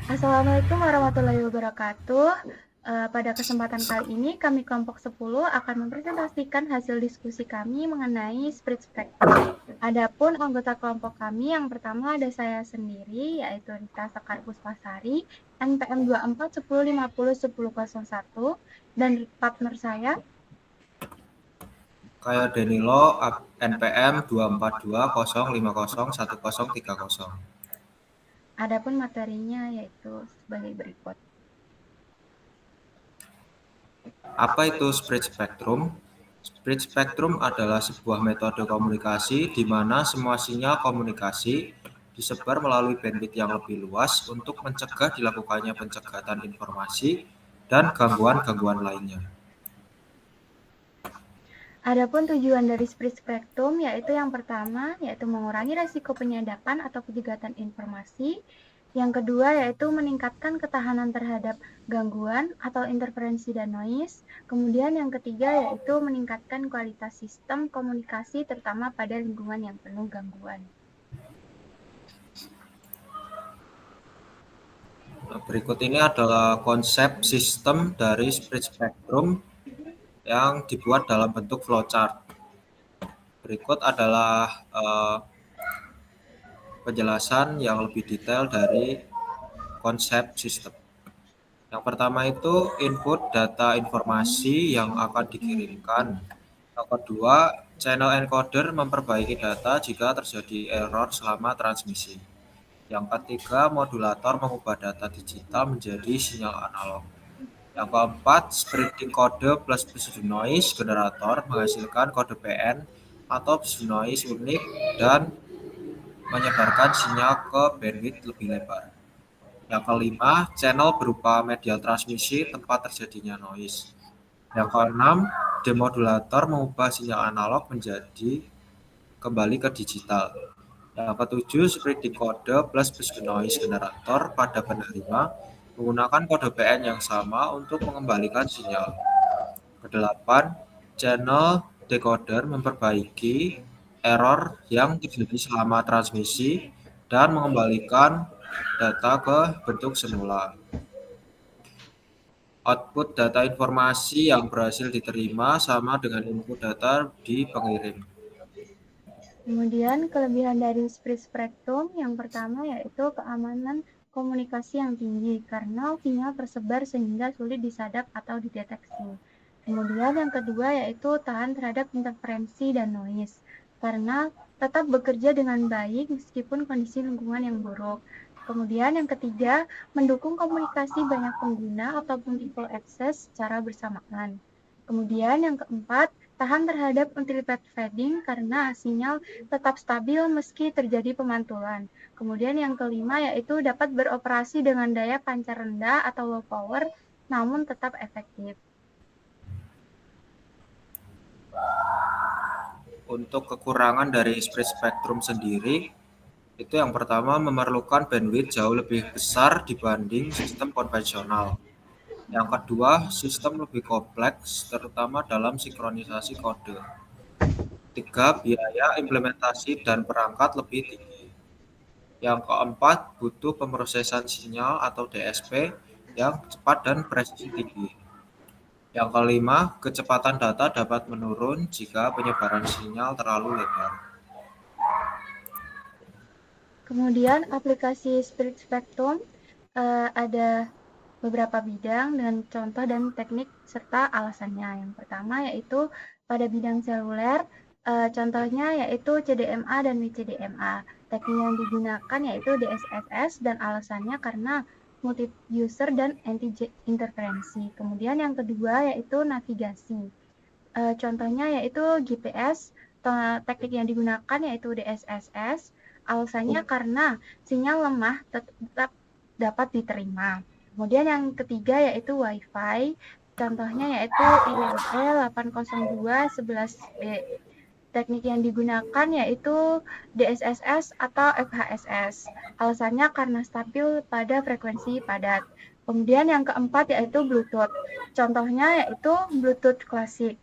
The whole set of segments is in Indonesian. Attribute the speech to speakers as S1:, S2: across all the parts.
S1: Assalamualaikum warahmatullahi wabarakatuh. Pada kesempatan kali ini, kami kelompok 10 akan mempresentasikan hasil diskusi kami mengenai spread spectrum. Adapun anggota kelompok kami yang pertama ada saya sendiri, yaitu Rita Sekar Puspasari, NPM 2410501001, dan partner saya.
S2: Kaya Denilo, NPM 24205011030.
S1: Adapun materinya yaitu sebagai berikut.
S2: Apa itu spread spectrum? Spread spectrum adalah sebuah metode komunikasi di mana semua sinyal komunikasi disebar melalui bandwidth yang lebih luas untuk mencegah dilakukannya pencegatan informasi dan gangguan-gangguan lainnya.
S1: Adapun tujuan dari spread spectrum yaitu yang pertama yaitu mengurangi risiko penyadapan atau penyegatan informasi. Yang kedua yaitu meningkatkan ketahanan terhadap gangguan atau interferensi dan noise. Kemudian yang ketiga yaitu meningkatkan kualitas sistem komunikasi terutama pada lingkungan yang penuh gangguan.
S2: Berikut ini adalah konsep sistem dari spread spectrum yang dibuat dalam bentuk flowchart. Berikut adalah penjelasan yang lebih detail dari konsep sistem. Yang pertama itu input data informasi yang akan dikirimkan. Yang kedua, channel encoder memperbaiki data jika terjadi error selama transmisi. Yang ketiga, modulator mengubah data digital menjadi sinyal analog. Yang keempat, spreading kode plus pseudo-noise generator menghasilkan kode PN atau pseudo-noise unik dan menyebarkan sinyal ke bandwidth lebih lebar. Yang kelima, channel berupa medial transmisi tempat terjadinya noise. Yang keenam, demodulator mengubah sinyal analog menjadi kembali ke digital. Yang ketujuh, spreading kode plus pseudo-noise generator pada penerima menggunakan kode PN yang sama untuk mengembalikan sinyal. Kedelapan, channel decoder memperbaiki error yang terjadi selama transmisi dan mengembalikan data ke bentuk semula. Output data informasi yang berhasil diterima sama dengan input data di pengirim.
S1: Kemudian kelebihan dari spread spectrum yang pertama yaitu keamanan komunikasi yang tinggi karena sinyal tersebar sehingga sulit disadap atau dideteksi. Kemudian yang kedua yaitu tahan terhadap interferensi dan noise karena tetap bekerja dengan baik meskipun kondisi lingkungan yang buruk. Kemudian yang ketiga, mendukung komunikasi banyak pengguna atau multiple access secara bersamaan. Kemudian yang keempat, tahan terhadap multiple fading karena sinyal tetap stabil meski terjadi pemantulan. Kemudian yang kelima yaitu dapat beroperasi dengan daya pancar rendah atau low power namun tetap efektif.
S2: Untuk kekurangan dari spread spectrum sendiri, itu yang pertama memerlukan bandwidth jauh lebih besar dibanding sistem konvensional. Yang kedua, sistem lebih kompleks, terutama dalam sinkronisasi kode. Tiga, biaya implementasi dan perangkat lebih tinggi. Yang keempat, butuh pemrosesan sinyal atau DSP yang cepat dan presisi tinggi. Yang kelima, kecepatan data dapat menurun jika penyebaran sinyal terlalu lebar.
S1: Kemudian aplikasi spread spectrum ada beberapa bidang dengan contoh dan teknik serta alasannya. Yang pertama yaitu pada bidang seluler, contohnya yaitu CDMA dan WCDMA. Teknik yang digunakan yaitu DSSS dan alasannya karena multi user dan anti interferensi. Kemudian yang kedua yaitu navigasi. Contohnya yaitu GPS, teknik yang digunakan yaitu DSSS. Alasannya karena sinyal lemah tetap dapat diterima. Kemudian yang ketiga yaitu Wi-Fi, contohnya yaitu IEEE 802.11b. Teknik yang digunakan yaitu DSSS atau FHSS. Alasannya karena stabil pada frekuensi padat. Kemudian yang keempat yaitu Bluetooth. Contohnya yaitu Bluetooth klasik.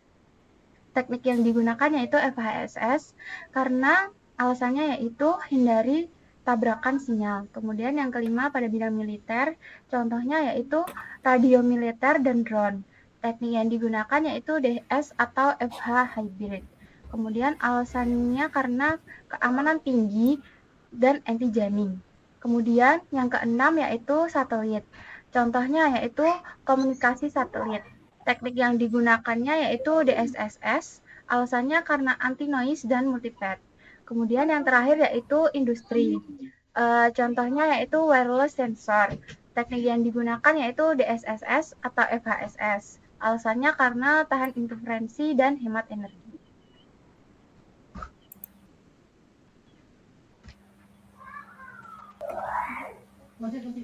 S1: Teknik yang digunakan yaitu FHSS karena alasannya yaitu hindari tabrakan sinyal. Kemudian yang kelima pada bidang militer, contohnya yaitu radio militer dan drone. Teknik yang digunakan yaitu DS atau FH hybrid. Kemudian alasannya karena keamanan tinggi dan anti jamming. Kemudian yang keenam yaitu satelit. Contohnya yaitu komunikasi satelit. Teknik yang digunakannya yaitu DSSS, alasannya karena anti noise dan multipath. Kemudian yang terakhir yaitu industri. Contohnya yaitu wireless sensor. Teknik yang digunakan yaitu DSSS atau FHSS. Alasannya karena tahan interferensi dan hemat energi.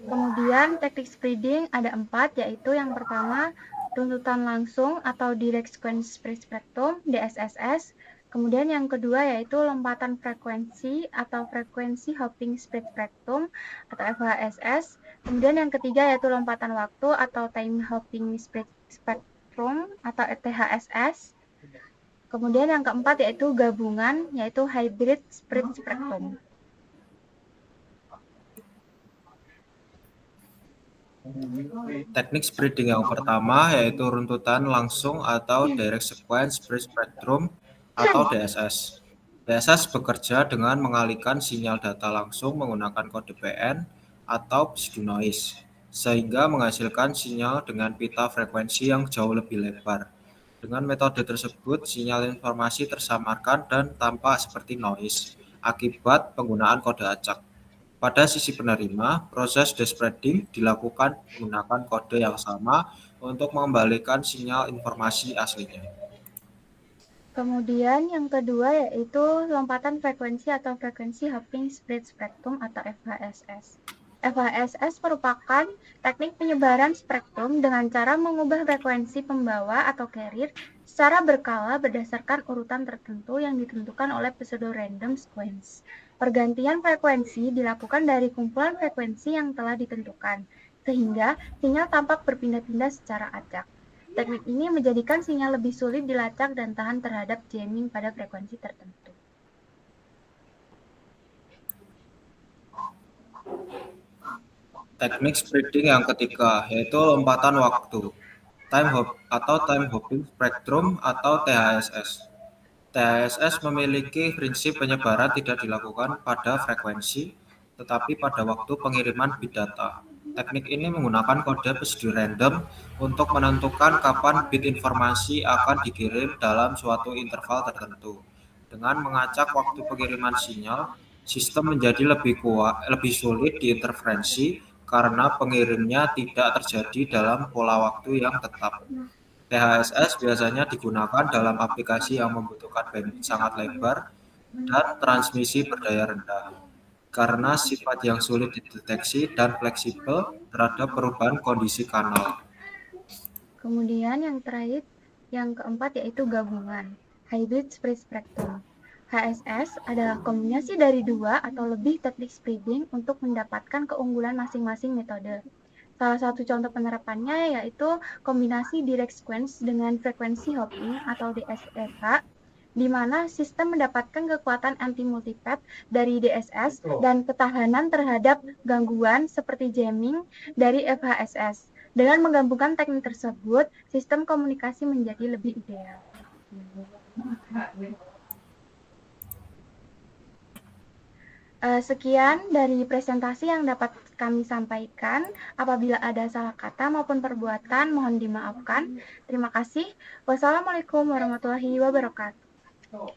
S1: Kemudian teknik spreading ada 4, yaitu yang pertama runtutan langsung atau direct sequence spread spectrum DSSS. Kemudian yang kedua yaitu lompatan frekuensi atau frekuensi hopping spread spectrum atau FHSS. Kemudian yang ketiga yaitu lompatan waktu atau time hopping spread spectrum atau THSS. Kemudian yang keempat yaitu gabungan yaitu hybrid spread spectrum.
S2: Teknik spreading yang pertama yaitu runtutan langsung atau direct sequence spread spectrum atau DSS. DSS bekerja dengan mengalihkan sinyal data langsung menggunakan kode PN atau pseudo noise, sehingga menghasilkan sinyal dengan pita frekuensi yang jauh lebih lebar. Dengan metode tersebut, sinyal informasi tersamarkan dan tampak seperti noise akibat penggunaan kode acak. Pada sisi penerima, proses despreading dilakukan menggunakan kode yang sama untuk mengembalikan sinyal informasi aslinya.
S1: Kemudian yang kedua yaitu lompatan frekuensi atau frekuensi hopping spread spectrum atau FHSS. FHSS merupakan teknik penyebaran spektrum dengan cara mengubah frekuensi pembawa atau carrier secara berkala berdasarkan urutan tertentu yang ditentukan oleh pseudo random sequence. Pergantian frekuensi dilakukan dari kumpulan frekuensi yang telah ditentukan, sehingga sinyal tampak berpindah-pindah secara acak. Teknik ini menjadikan sinyal lebih sulit dilacak dan tahan terhadap jamming pada frekuensi tertentu.
S2: Teknik spreading yang ketiga yaitu lompatan waktu, time hopping spectrum atau THSS. THSS memiliki prinsip penyebaran tidak dilakukan pada frekuensi, tetapi pada waktu pengiriman bit data. Teknik ini menggunakan kode pseudo random untuk menentukan kapan bit informasi akan dikirim dalam suatu interval tertentu. Dengan mengacak waktu pengiriman sinyal, sistem menjadi lebih sulit diinterferensi karena pengirimnya tidak terjadi dalam pola waktu yang tetap. THSS biasanya digunakan dalam aplikasi yang membutuhkan bandwidth sangat lebar dan transmisi berdaya rendah, karena sifat yang sulit dideteksi dan fleksibel terhadap perubahan kondisi kanal.
S1: Kemudian yang terakhir, yang keempat yaitu gabungan, hybrid spread spectrum. HSS adalah kombinasi dari dua atau lebih teknik spreading untuk mendapatkan keunggulan masing-masing metode. Salah satu contoh penerapannya yaitu kombinasi direct sequence dengan frekuensi hopping atau DSFH, di mana sistem mendapatkan kekuatan anti-multipath dari DSS dan ketahanan terhadap gangguan seperti jamming dari FHSS. Dengan menggabungkan teknik tersebut, sistem komunikasi menjadi lebih ideal. Sekian dari presentasi yang dapat kami sampaikan. Apabila ada salah kata maupun perbuatan, mohon dimaafkan. Terima kasih. Wassalamualaikum warahmatullahi wabarakatuh.